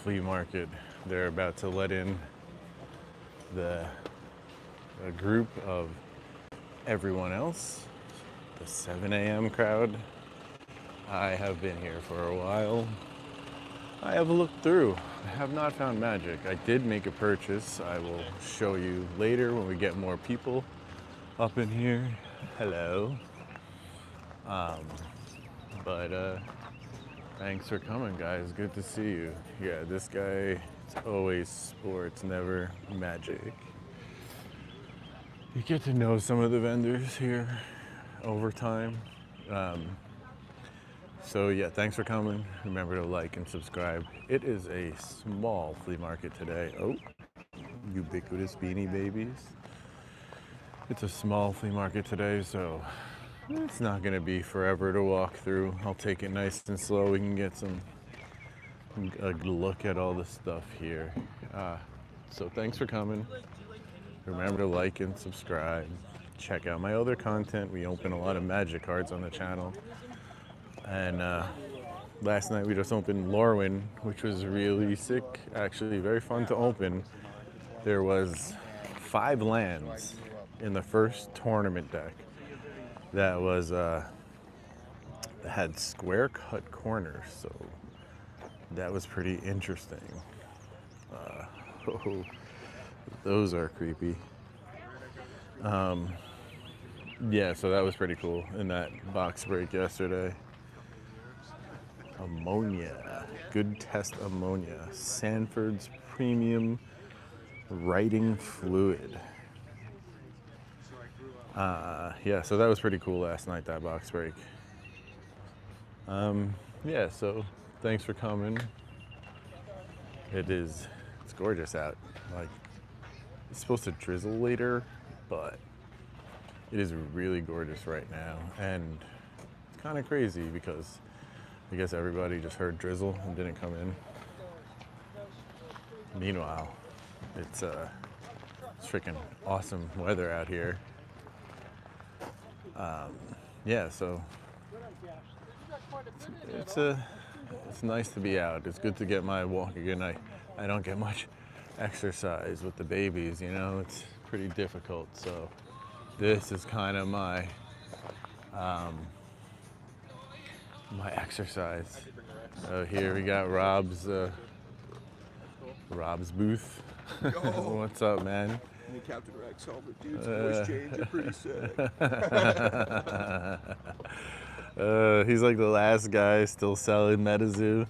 flea market. They're about to let in a group of everyone else, the 7 a.m. crowd. I have been here for a while. I have looked through. I have not found magic. I did make a purchase. I will show you later when we get more people up in here. Hello. Thanks for coming, guys. Good to see you. Yeah, this guy, it's always sports, never magic. You get to know some of the vendors here over time. So yeah, thanks for coming. Remember to like and subscribe. It is a small flea market today. Oh, ubiquitous Beanie Babies. It's a small flea market today, so it's not gonna be forever to walk through. I'll take it nice and slow. We can get a look at all the stuff here. So thanks for coming. Remember to like and subscribe. Check out my other content. We open a lot of magic cards on the channel. And last night we just opened Lorwyn, which was really sick. Actually, very fun to open. There was 5 lands in the first tournament deck. That was that had square cut corners, so that was pretty interesting. Those are creepy. Yeah, so that was pretty cool in that box break yesterday. Ammonia, good test ammonia. Sanford's premium writing fluid. Yeah, so that was pretty cool last night, that box break. Yeah, so thanks for coming. It's gorgeous out. Like, it's supposed to drizzle later, but it is really gorgeous right now. And it's kind of crazy because I guess everybody just heard drizzle and didn't come in. Meanwhile, it's freaking awesome weather out here. Yeah, so it's nice to be out. It's good to get my walk again. I don't get much exercise with the babies, you know, it's pretty difficult. So this is kind of my my exercise. So here we got Rob's Booth. What's up, man? Captain Rex helmet, dude. Voice change, you're pretty sick. He's like the last guy still selling MetaZoo.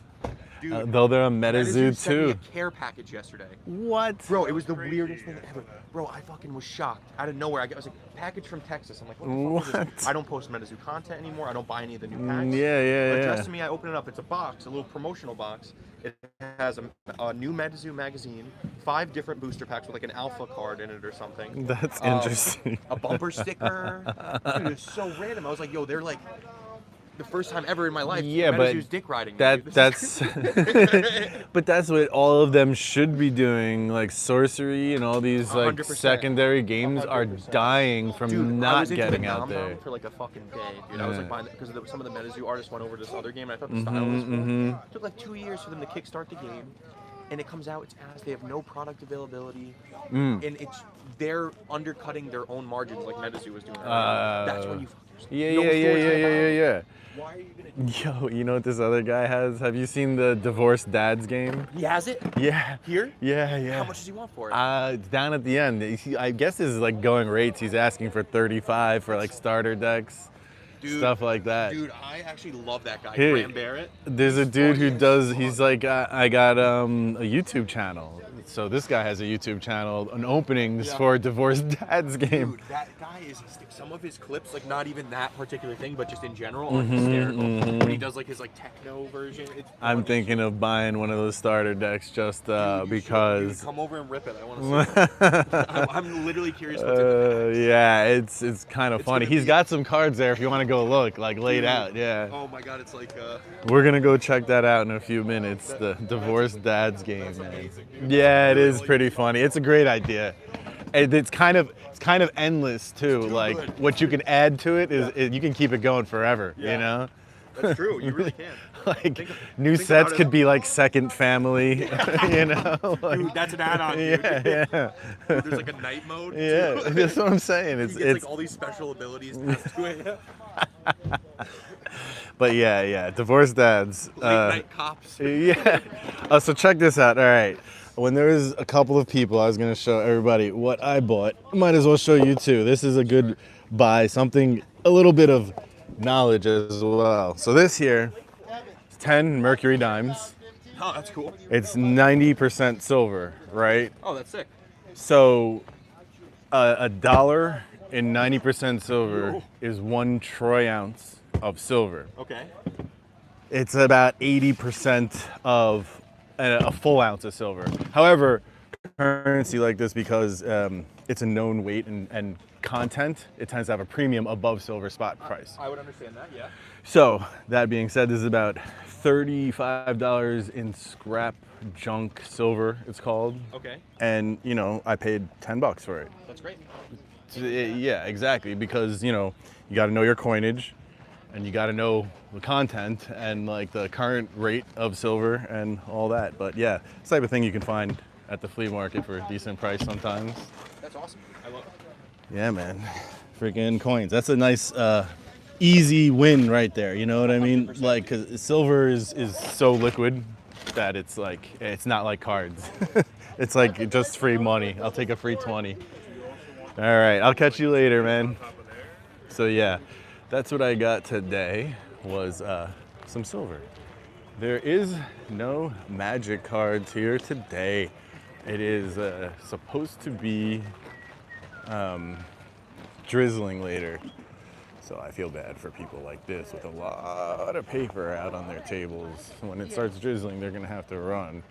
Dude, though they're on MetaZoo sent me too. a care package yesterday. What? Bro, it was the weirdest thing ever. Bro, I fucking was shocked. Out of nowhere, I was like, package from Texas. I'm like, what the fuck is this? I don't post MetaZoo content anymore. I don't buy any of the new packs. Yeah. Addressed to me, I open it up. It's a box, a little promotional box. It has a new MetaZoo magazine, 5 different booster packs with like an alpha card in it or something. That's interesting. A bumper sticker. Dude, it's so random. I was like, yo, they're like the first time ever in my life. Yeah, MetaZoo's dick riding. That's but that's what all of them should be doing. Like sorcery and all these like 100%. secondary games 100%. Are dying from not getting out there. For like a fucking day, dude. Yeah. I was like buying because some of the MetaZoo artists went over to this other game, and I thought the style was cool. It took like 2 years for them to kickstart the game, and it comes out, it's ass. They have no product availability, and they're undercutting their own margins like MetaZoo was doing. That's when you. Yeah. Why are you gonna? Yo, you know what this other guy has? Have you seen the Divorced Dads game? He has it? Yeah. Here? Yeah. How much does he want for it? It's down at the end. I guess this is like going rates. He's asking for 35 for like starter decks. Dude, stuff like that. Dude, I actually love that guy, Hey, Graham Barrett. There's a dude who does, he's like, I got a YouTube channel. So this guy has a YouTube channel, an openings for Divorced Dads game. Dude, that guy is, some of his clips, like not even that particular thing, but just in general, are hysterical. When he does like his like techno version. I'm thinking of buying one of those starter decks just because. Come over and rip it. I want to see it. I'm literally curious what's in the packs. Yeah, it's kind of funny. He's got some cards there if you want to go look, like laid out. Yeah. Oh my God, it's like. We're gonna go check that out in a few minutes. The Divorced Dads game, man. Yeah, it is pretty funny. It's a great idea. It's kind of endless too. Like what you can add to it is you can keep it going forever. You know. That's true. You really can. Like new sets could be like second family, you know? Like, Dude, that's an add-on, dude. yeah. Dude, there's like a night mode. Yeah, too. that's what I'm saying. It's like all these special abilities passed to it. But yeah, divorced dads. Late night cops. Yeah. So check this out. All right. When there was a couple of people, I was going to show everybody what I bought. Might as well show you too. This is a good buy, something, a little bit of knowledge as well. So this here is 10 Mercury dimes. Oh, that's cool. It's 90% silver, right? Oh, that's sick. So a dollar in 90% silver is 1 troy ounce of silver. Okay. It's about 80% of a full ounce of silver. However, currency like this, because it's a known weight and content, it tends to have a premium above silver spot price. I would understand that, yeah. So that being said, this is about $35 in scrap junk silver, it's called. Okay. And you know, I paid $10 for it. That's great. Yeah, exactly, because you know, you got to know your coinage, and you got to know the content and like the current rate of silver and all that. But yeah, it's the type of thing you can find at the flea market for a decent price sometimes. That's awesome. I love it. Yeah, man, freaking coins. That's a nice, easy win right there. You know what I mean? 100%. Like, 'cause silver is so liquid that it's like, it's not like cards. It's like just free money. I'll take a free 20. All right, I'll catch you later, man. So yeah, that's what I got today, was some silver. There is no magic cards here today. It is supposed to be drizzling later. So I feel bad for people like this with a lot of paper out on their tables. When it starts drizzling, they're gonna have to run.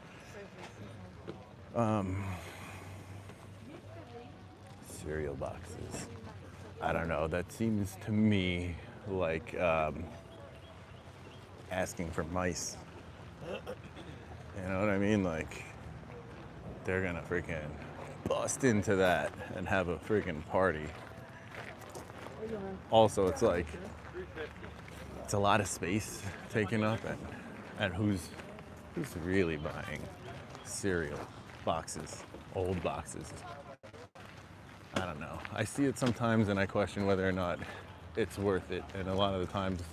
Cereal boxes. I don't know, that seems to me like asking for mice. You know what I mean? Like, they're gonna freaking bust into that and have a freaking party. Also, it's like, it's a lot of space taken up, and who's really buying cereal boxes, old boxes? I don't know. I see it sometimes and I question whether or not it's worth it. And a lot of the times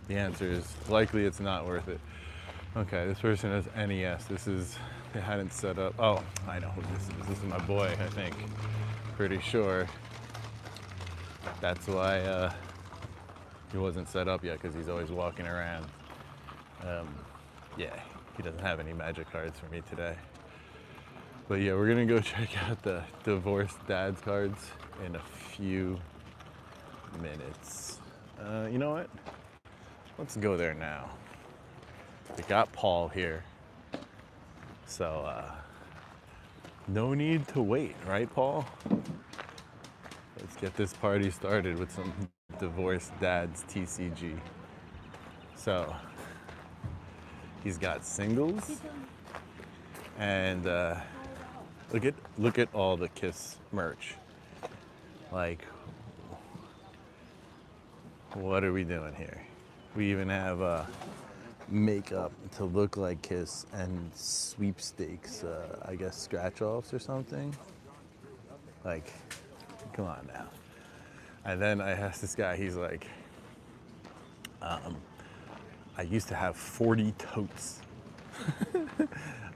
the answer is likely it's not worth it. Okay, this person has NES. They hadn't set up. Oh, I know who this is. This is my boy, I think. Pretty sure. That's why he wasn't set up yet, because he's always walking around. Yeah, he doesn't have any magic cards for me today. But yeah, we're gonna go check out the divorced dads cards in a few minutes. You know what? Let's go there now. We got Paul here. So, no need to wait, right, Paul? Let's get this party started with some divorced dads TCG. So, he's got singles, and look at all the Kiss merch. Like, what are we doing here? We even have makeup to look like Kiss and sweepstakes, I guess scratch-offs or something. Like, come on now. And then I asked this guy, he's like, I used to have 40 totes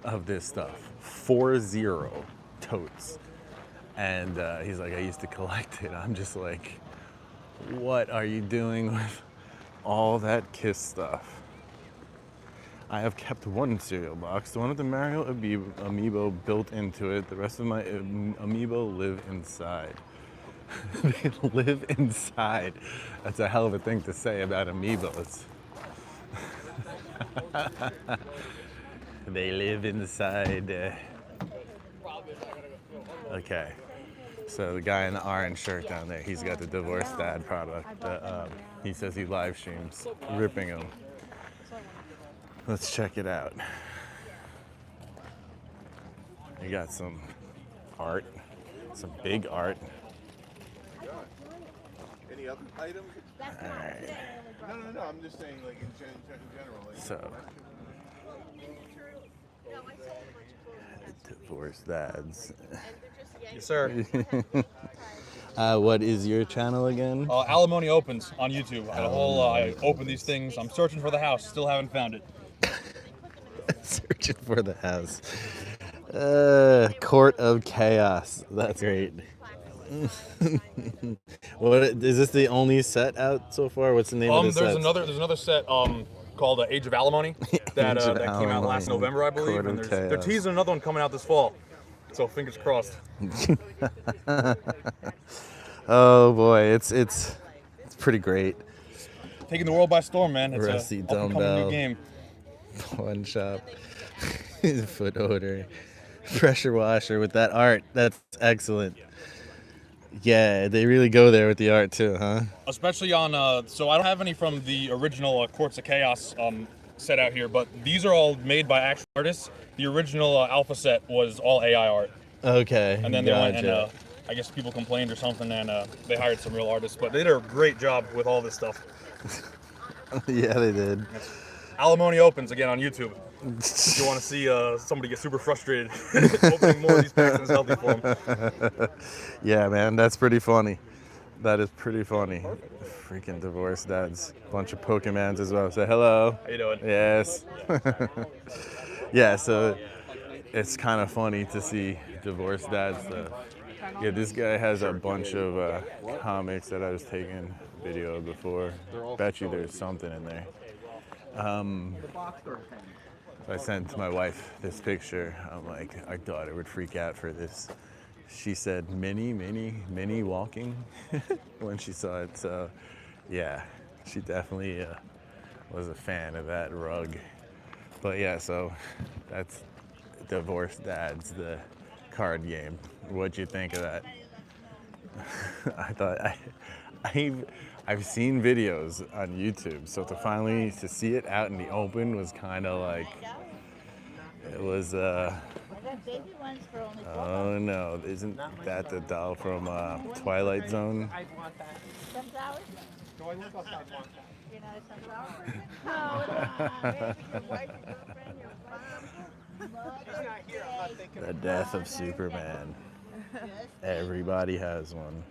of this stuff. 40 totes. And he's like, I used to collect it. I'm just like, what are you doing with all that Kiss stuff? I have kept one cereal box, the one with the Mario amiibo built into it. The rest of my amiibo live inside. They live inside. That's a hell of a thing to say about amiibos. They live inside. Okay, so the guy in the orange shirt down there, he's got the divorced dad product. He says he live streams, ripping them. Let's check it out. You got some art, some big art. any other items? All right. No. I'm just saying, like in general. Like, So, divorced dads. Yes, sir. What is your channel again? Alimony Opens on YouTube. I had a whole, I opened these things. I'm searching for the house. Still haven't found it. Searching for the house. Court of Chaos. That's great. What is this? The only set out so far? What's the name of the set? There's another set called Age of Alimony that Age of that came out last Alimony, November, I believe. Court And of they're Chaos. teasing another one coming out this fall. So fingers crossed. Oh boy, it's pretty great. Taking the world by storm, man. It's Rusty a up-and-coming dumbbell. new game. Pawn shop. Foot odor. Pressure washer with that art. That's excellent. Yeah, they really go there with the art too, huh? Especially on, so I don't have any from the original Courts of Chaos set out here, but these are all made by actual artists. The original alpha set was all AI art. Okay. And then they went and I guess people complained or something, and they hired some real artists. But they did a great job with all this stuff. Yeah, they did. Alimony Opens again on YouTube. If you want to see somebody get super frustrated opening more of these packs than is healthy for them. Yeah, man, that's pretty funny. That is pretty funny. Freaking divorced dads. Bunch of Pokemons as well. Say hello. How you doing? Yes. Yeah, so it's kind of funny to see divorced dads stuff. Yeah, this guy has a bunch of comics that I was taking video of before. Bet you there's something in there. I sent my wife this picture. I'm like, our daughter would freak out for this. She said, mini walking when she saw it. So, yeah, she definitely was a fan of that rug. But yeah, so that's Divorced Dads, the card game. What'd you think of that? I thought I've seen videos on YouTube, so to see it out in the open was kind of like it was. Oh no! Isn't that the doll from Twilight Zone? Sunflowers? Do I look outside one? You're not a sunflower? The death of Superman. Everybody has one.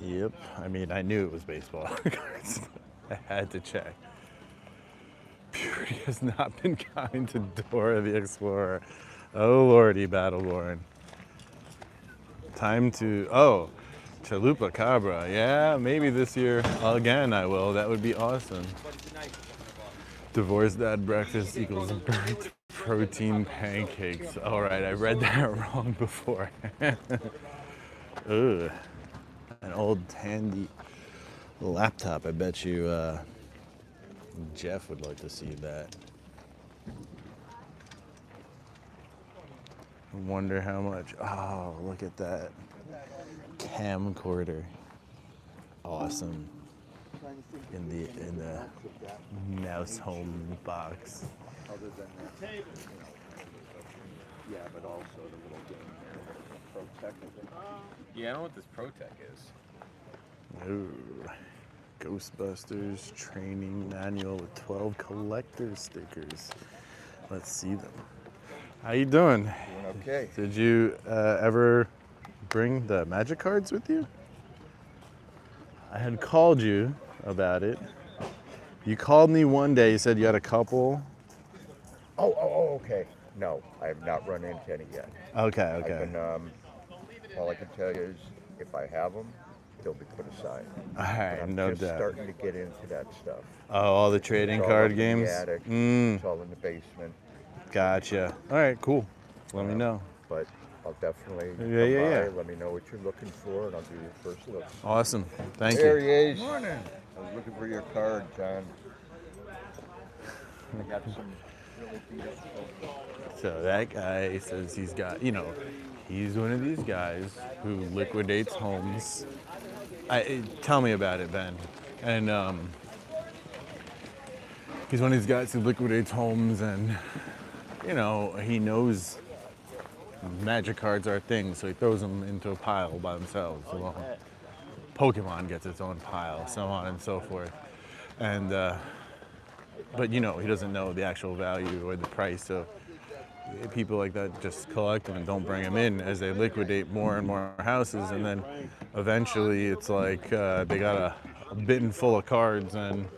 Yep. I mean, I knew it was baseball cards. I had to check. Purity has not been kind to Dora the Explorer. Oh lordy, Battleborn. Time to, Chalupa Cabra. Yeah, maybe this year again I will. That would be awesome. Divorced Dad breakfast equals burnt protein pancakes. All right, I read that wrong before. Ugh. An old Tandy laptop. I bet you Jeff would like to see that. I wonder how much. Oh, look at that camcorder. Awesome. In the mouse home box. Other than that, yeah, but also the little game here, Protect. Yeah, I don't know what this Protec is. Ooh. Ghostbusters training manual with 12 collector stickers. Let's see them. How you doing? Doing okay. Did you ever bring the magic cards with you? I had called you about it. You called me one day, you said you had a couple. Oh, okay. No, I have not run into any yet. Okay. I've been, all I can tell you is if I have them, they'll be put aside. All right, I'm no just doubt. starting to get into that stuff. Oh, all the trading It's all card up games? In the attic. Mm, It's all in the basement. gotcha. All right, cool. Let me know. But I'll definitely Yeah. by. Let me know what you're looking for, and I'll do your first look. Awesome. Thank There you. he is. Morning. I was looking for your card, John. I got some really beat up stuff. So that guy says he's got, he's one of these guys who liquidates homes. Tell me about it, Ben. And he's one of these guys who liquidates homes, and he knows magic cards are a thing, so he throws them into a pile by themselves. Well, Pokemon gets its own pile, so on and so forth. And but you know, he doesn't know the actual value or the price. So people like that just collect them and don't bring them in as they liquidate more and more houses, and then eventually it's like they got a bin full of cards, and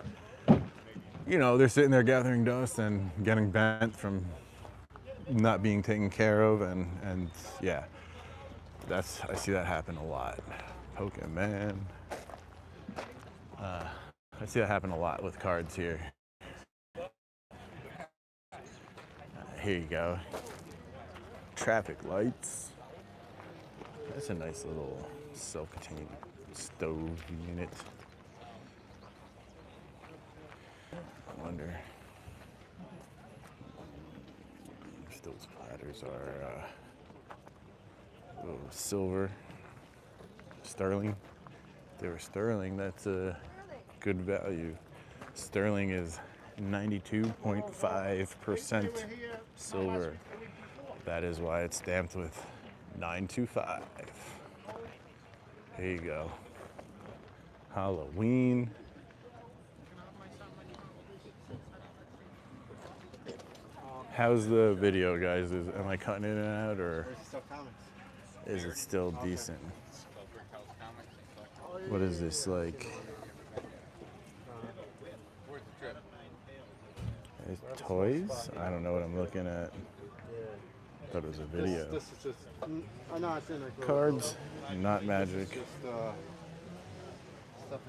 you know, they're sitting there gathering dust and getting bent from not being taken care of, and yeah, I see that happen a lot. Pokemon. I see that happen a lot with cards here. Here you go. Traffic lights. That's a nice little self-contained stove unit. I wonder if those platters are silver, sterling. If they were sterling, that's a good value. Sterling is 92.5% silver. That is why it's stamped with 925. There you go. Halloween. How's the video, guys? Am I cutting in and out, or is it still decent? What is this, like? Toys? I don't know what I'm looking at. Thought it was a video. This is just, no, it's in there. Cards, not magic. Just stuff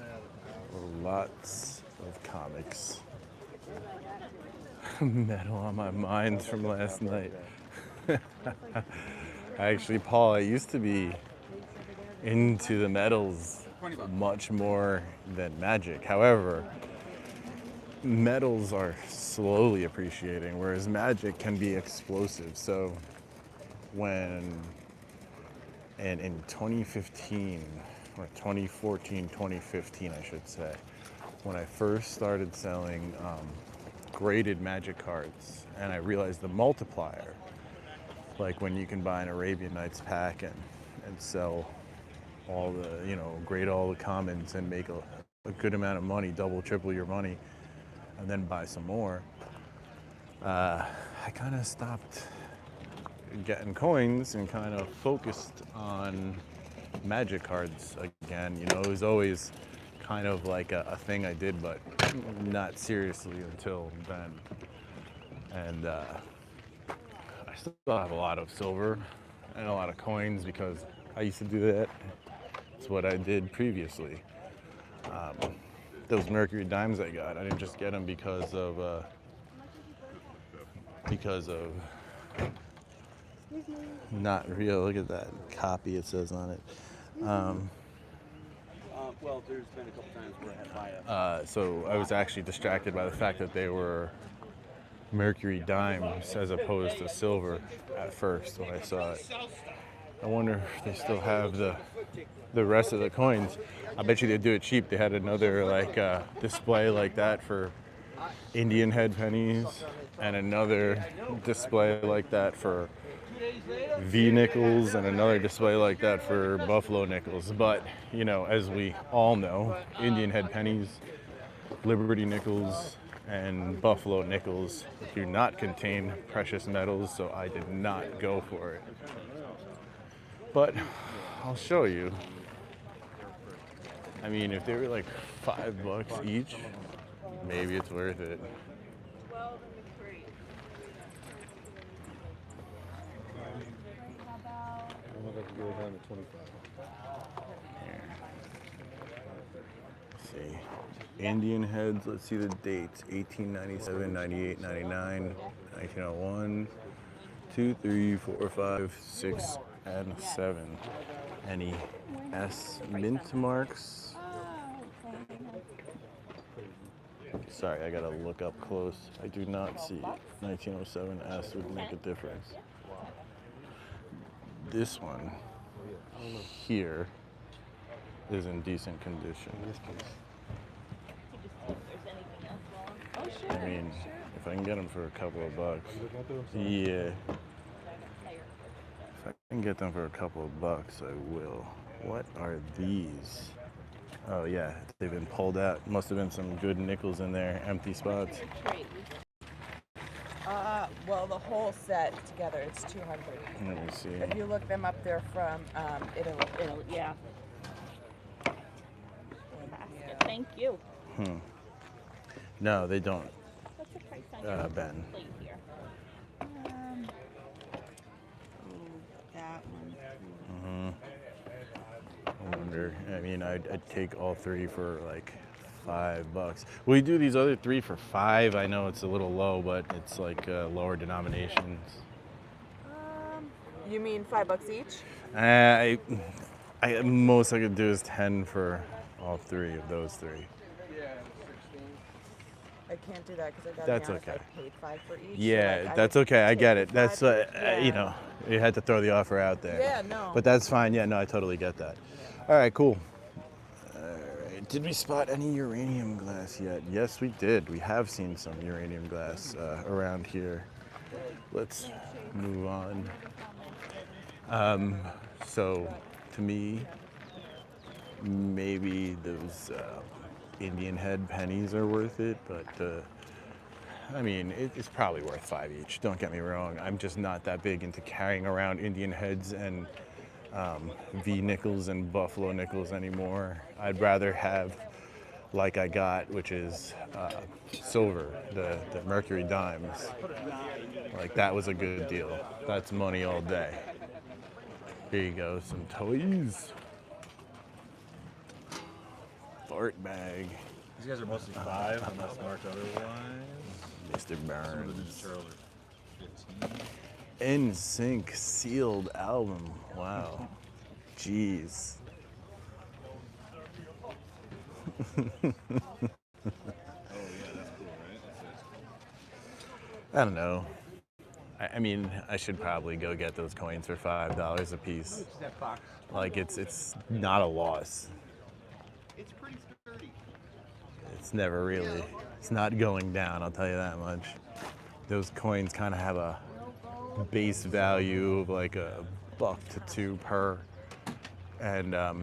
out of Lots of comics. Metal on my mind from last night. Actually, Paul, I used to be into the metals much more than magic. However, metals are slowly appreciating, whereas magic can be explosive. So in 2015, or 2014, 2015, I should say, when I first started selling graded magic cards, and I realized the multiplier, like when you can buy an Arabian Nights pack and sell all the, you know, grade all the commons and make a good amount of money, double, triple your money, and then buy some more, I kind of stopped getting coins and kind of focused on magic cards again. You know, it was always kind of like a thing I did, but not seriously until then. And I still have a lot of silver and a lot of coins because I used to do that. It's what I did previously. Those Mercury dimes I got, I didn't just get them because of not real. Look at that copy it says on it. well, there's been a couple times where I had buy So I was actually distracted by the fact that they were Mercury dimes as opposed to silver at first when I saw it. I wonder if they still have the rest of the coins. I bet you they do it cheap. They had another like display like that for Indian head pennies, and another display like that for V nickels, and another display like that for Buffalo nickels. But you know, as we all know, Indian head pennies, Liberty nickels, and Buffalo nickels do not contain precious metals, so I did not go for it. But I'll show you. I mean, if they were like $5 each, maybe it's worth it. Let's see. Indian heads, let's see the dates. 1897, 98, 99, 1901, 2, 3, 4, 5, 6, and 7. Any S mint marks? Sorry, I gotta look up close. I do not see 1907 S would make a difference. This one here is in decent condition. I mean, if I can get them for a couple of bucks. Yeah. If I can get them for a couple of bucks, I will. What are these? Oh yeah, they've been pulled out. Must have been some good nickels in there, empty spots. Well, the whole set together, it's 200. Let me see. If you look them up, they're from Italy. Italy, yeah. Thank you. No, they don't, What's the price on your Ben. plate here? That one. I wonder. I mean, I'd take all three for like $5. Will you do these other three for $5? I know it's a little low, but it's like lower denominations. You mean $5 each? I most I could do is 10 for all three of those three. I can't do that because I got That's to be honest, okay. I paid 5 for each. Yeah, so, like, that's would okay. I take get the it. That's 5 you know, you had to throw the offer out there. Yeah, no. But that's fine. Yeah, no, I totally get that. All right, cool. All right. Did we spot any uranium glass yet? Yes, we did. We have seen some uranium glass around here. Let's move on. So, to me, maybe those Indian head pennies are worth it, but I mean, it's probably worth $5 each. Don't get me wrong. I'm just not that big into carrying around Indian heads and V nickels and buffalo nickels anymore. I'd rather have, like I got, which is silver, the Mercury dimes. Like that was a good deal. That's money all day. Here you go, some toys. Fart bag. These guys are mostly 5, unless marked otherwise. Mr. Some of the Burns. digits are over 15. NSYNC sealed album. Wow. Jeez. I don't know. I mean, I should probably go get those coins for $5 a piece. Like it's not a loss. It's pretty sturdy. It's never really, it's not going down, I'll tell you that much. Those coins kind of have a base value of like $1 to $2 per. And a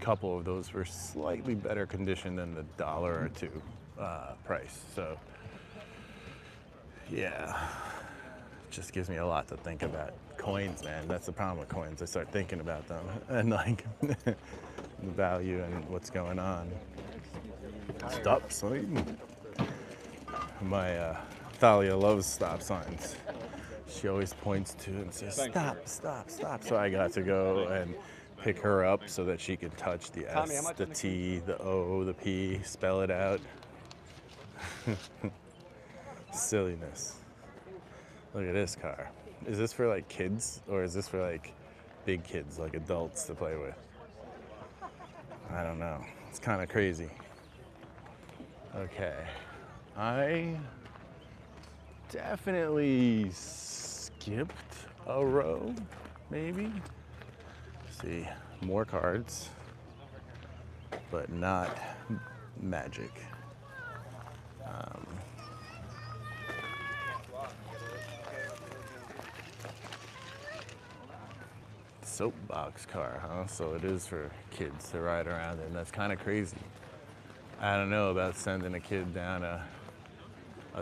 couple of those were slightly better condition than the $1 or $2 price. So yeah, just gives me a lot to think about. Coins, man, that's the problem with coins. I start thinking about them and like the value and what's going on. Stop sign. My Thalia loves stop signs. She always points to and says, stop, stop, stop. So I got to go and pick her up so that she could touch the S, the T, the O, the P, spell it out. Silliness. Look at this car. Is this for like kids or is this for like big kids, like adults to play with? I don't know. It's kind of crazy. Okay. I definitely skipped a row, maybe. Let's see, more cards, but not magic. Soapbox car, huh? So it is for kids to ride around in. That's kind of crazy. I don't know about sending a kid down a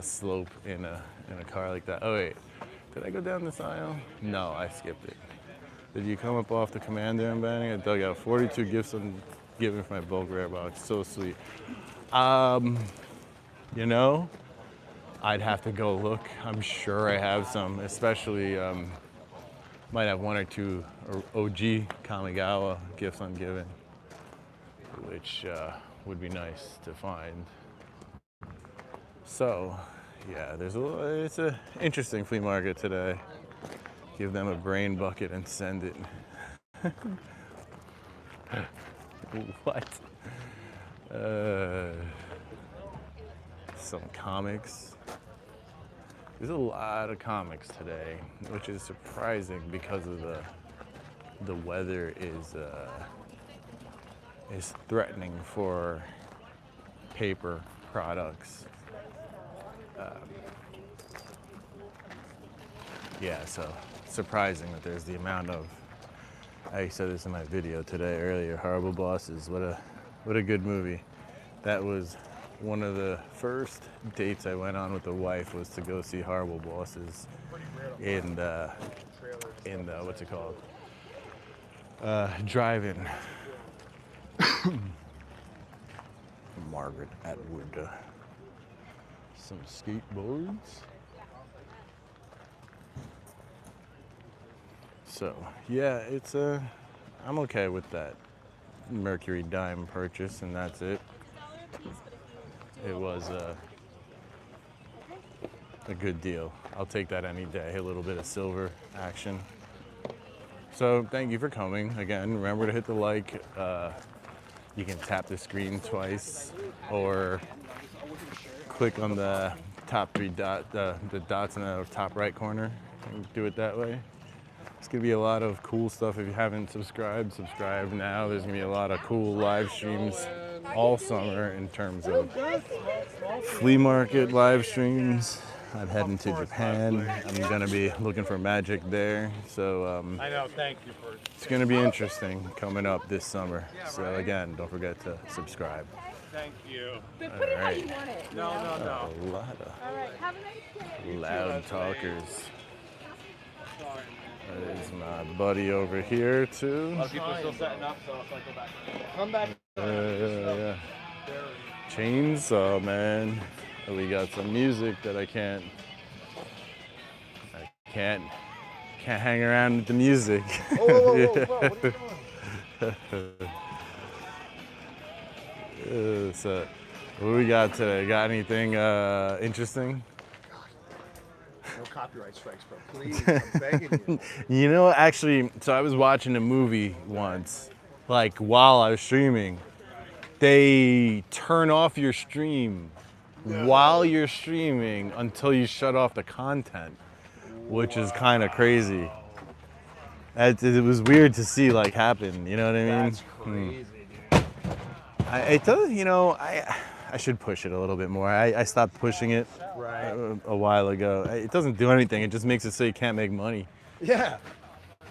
slope in a car like that. Oh wait, did I go down this aisle? No, I skipped it. Did you come up off the Commander and banning? I dug out 42 gifts I'm giving for my bulk rare box. So sweet. You know, I'd have to go look. I'm sure I have some, especially might have 1 or 2 OG Kamigawa gifts I'm giving, which would be nice to find. So, yeah, it's an interesting flea market today. Give them a brain bucket and send it. What? Some comics. There's a lot of comics today, which is surprising because of the weather is threatening for paper products. Yeah, so surprising that there's the amount of, I said this in my video today earlier, horrible bosses, what What a good movie. That was one of the first dates I went on with the wife, was to go see Horrible Bosses in what's it called? Drive-in. Margaret Atwood. Some skateboards. So yeah, it's I'm okay with that Mercury dime purchase, and that's it. It was a good deal. I'll take that any day. A little bit of silver action. So thank you for coming. Again, remember to hit the like. You can tap the screen twice, or click on the top three the dots in the top right corner and do it that way. It's gonna be a lot of cool stuff. If you haven't subscribed, subscribe now. There's gonna be a lot of cool live streams all summer in terms of flea market live streams. I'm heading to Japan. I'm gonna be looking for magic there. So I know. Thank you for. it's gonna be interesting coming up this summer. So again, don't forget to subscribe. Thank you. But put it how you Alright. want it. No, no, no. A lot All right. Have a nice day. of loud talkers. There's my buddy over here too. People are still setting up, so if I go back. Come back. Yeah. Chainsaw Man. We got some music that I can't hang around with the music. Whoa, what are you doing? So, what do we got today? Got anything interesting? No copyright strikes, bro. Please, I'm begging you. You know, actually, so I was watching a movie once, like while I was streaming. They turn off your stream while you're streaming until you shut off the content, which is kind of crazy. It was weird to see like happen. You know what I mean? That's crazy, dude. It does. You know, I should push it a little bit more. I stopped pushing it Right. a while ago. It doesn't do anything. It just makes it so you can't make money. Yeah.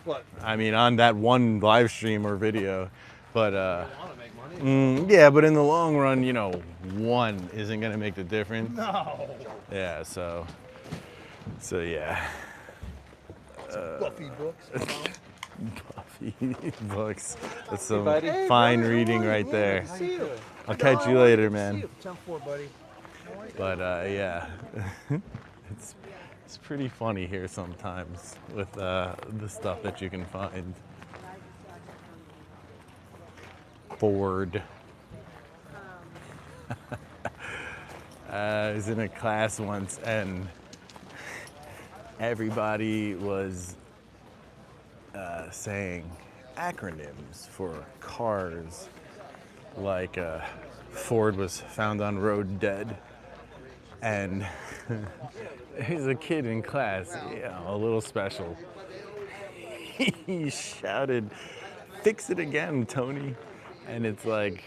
What? I mean, on that one live stream or video, but I want to make money. yeah, but in the long run, you know, one isn't gonna make the difference. No. Yeah, so yeah. Buffy books. Buffy books. That's some Hey, fine brother, reading how are you? right there. Good to see you. I'll catch you later, man. 10-4, buddy. But yeah, it's pretty funny here sometimes with the stuff that you can find. Ford. I was in a class once and everybody was saying acronyms for cars, like Ford was found on road dead, and there's a kid in class, you know, a little special. He shouted, "Fix it again, Tony." And it's like,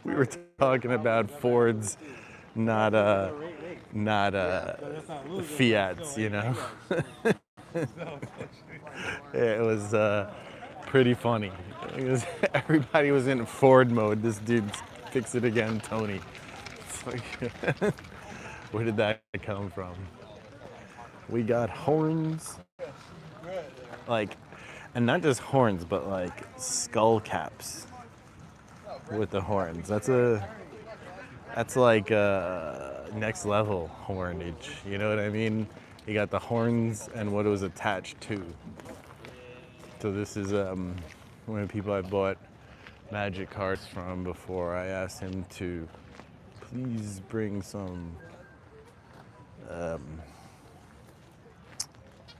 we were talking about Fords, not Fiats, you know? It was pretty funny. Everybody was in Ford mode. This dude's "Fix it again, Tony." It's like, where did that come from? We got horns. Like, and not just horns, but like skull caps with the horns. That's like next level hornage. You know what I mean? You got the horns and what it was attached to. So this is one of the people I bought magic cards from before. I asked him to please bring some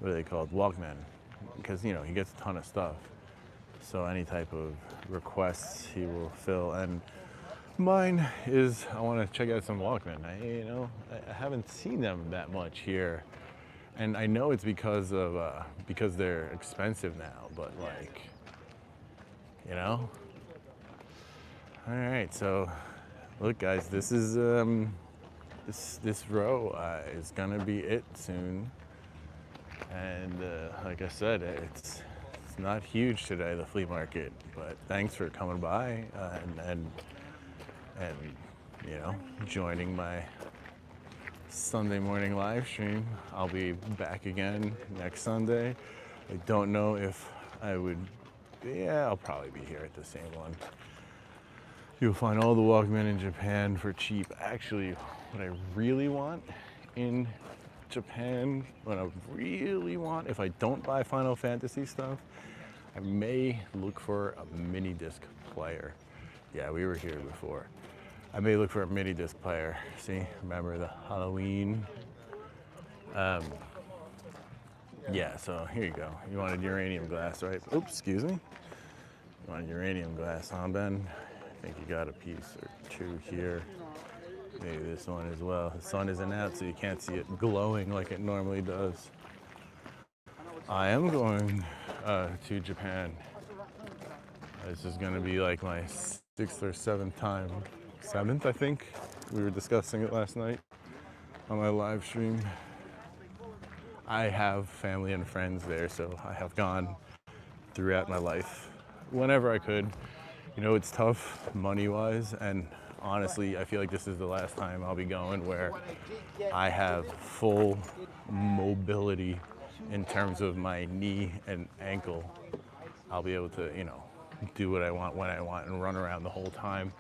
what are they called? Walkman. Because, you know, he gets a ton of stuff. So any type of requests he will fill. And mine is, I want to check out some Walkman. I haven't seen them that much here. And I know it's because they're expensive now, but like, you know? All right, so look guys, this is, this row is gonna be it soon. And like I said, it's It's not huge today, the flea market, but thanks for coming by and you know, joining my Sunday morning live stream. I'll be back again next Sunday. I don't know if I would, yeah, I'll probably be here at the same one. You'll find all the Walkmen in Japan for cheap. Actually, what I really want in Japan, what I really want, if I don't buy Final Fantasy stuff, I may look for a mini disc player. Yeah, we were here before. I may look for a mini disc player. See, remember the Halloween? Yeah, so here you go. You wanted uranium glass, right? Oops, excuse me. You wanted uranium glass, huh, Ben? I think you got a piece or two here. Maybe this one as well. The sun isn't out, so you can't see it glowing like it normally does. I am going to Japan. This is gonna be like my 6th or 7th time. 7th, I think. We were discussing it last night on my live stream. I have family and friends there, so I have gone throughout my life whenever I could. You know, it's tough money-wise, and honestly, I feel like this is the last time I'll be going where I have full mobility in terms of my knee and ankle. I'll be able to, you know, do what I want when I want and run around the whole time.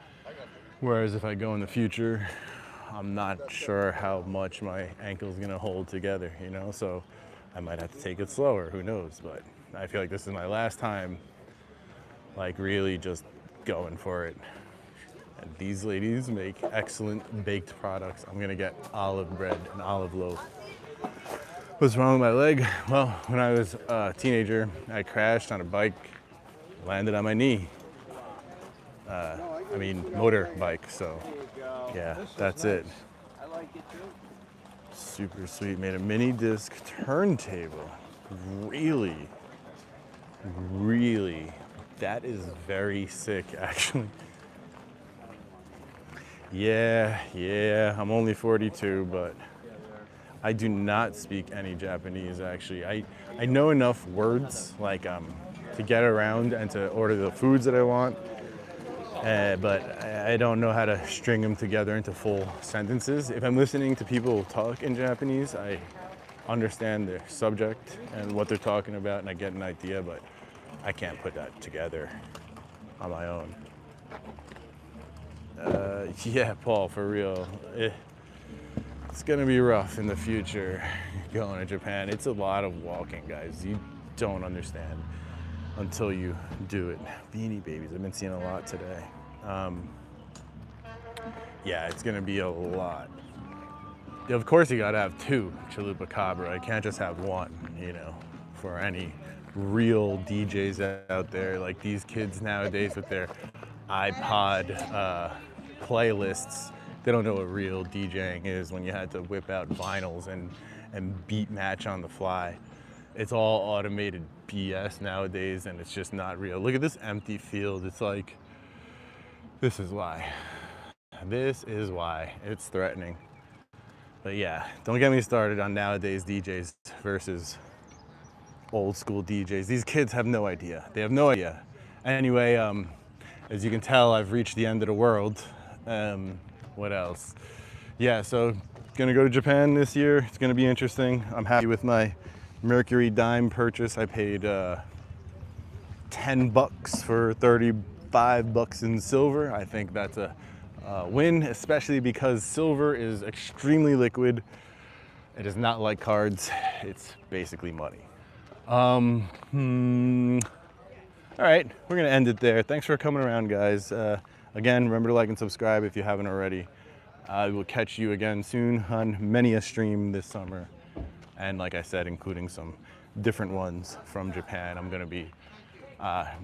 Whereas if I go in the future, I'm not sure how much my ankle's gonna hold together, you know? So I might have to take it slower, who knows? But I feel like this is my last time, like really just going for it. And these ladies make excellent baked products. I'm gonna get olive bread and olive loaf. What's wrong with my leg? Well, when I was a teenager, I crashed on a bike, landed on my knee. I mean, motorbike, so yeah, that's it. Super sweet, made a mini disc turntable. Really, really, that is very sick, actually. Yeah, I'm only 42, but I do not speak any Japanese, actually. I know enough words, like to get around and to order the foods that I want, but I don't know how to string them together into full sentences. If I'm listening to people talk in Japanese, I understand their subject and what they're talking about, and I get an idea, but I can't put that together on my own. Yeah, Paul, for real. It's gonna be rough in the future going to Japan. It's a lot of walking, guys. You don't understand until you do it. Beanie Babies, I've been seeing a lot today. Yeah, it's gonna be a lot. Of course you gotta have 2 Chalupa Cabra. I can't just have 1, you know, for any real DJs out there. Like these kids nowadays with their iPod playlists, they don't know what real DJing is when you had to whip out vinyls and beat match on the fly. It's all automated BS nowadays, and it's just not real. Look at this empty field. It's like, this is why. This is why. It's threatening. But yeah, don't get me started on nowadays DJs versus old school DJs. These kids have no idea. They have no idea. Anyway, as you can tell, I've reached the end of the world. What else? Yeah, so gonna go to Japan this year. It's gonna be interesting. I'm happy with my Mercury dime purchase. I paid 10 bucks for 35 bucks in silver. I think that's a win, especially because silver is extremely liquid. It is not like cards. It's basically money. All right, we're gonna end it there. Thanks for coming around, guys. Again, remember to like and subscribe if you haven't already. I will catch you again soon on many a stream this summer. And like I said, including some different ones from Japan. I'm gonna be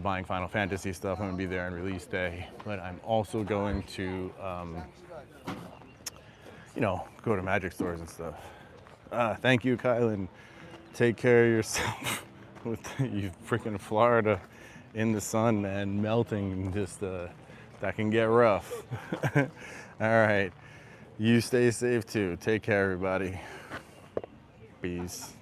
buying Final Fantasy stuff. I'm gonna be there on release day. But I'm also going to, you know, go to magic stores and stuff. Thank you, Kylan. Take care of yourself with you freaking Florida in the sun and melting. Just that can get rough. All right, you stay safe too. Take care, everybody. Peace.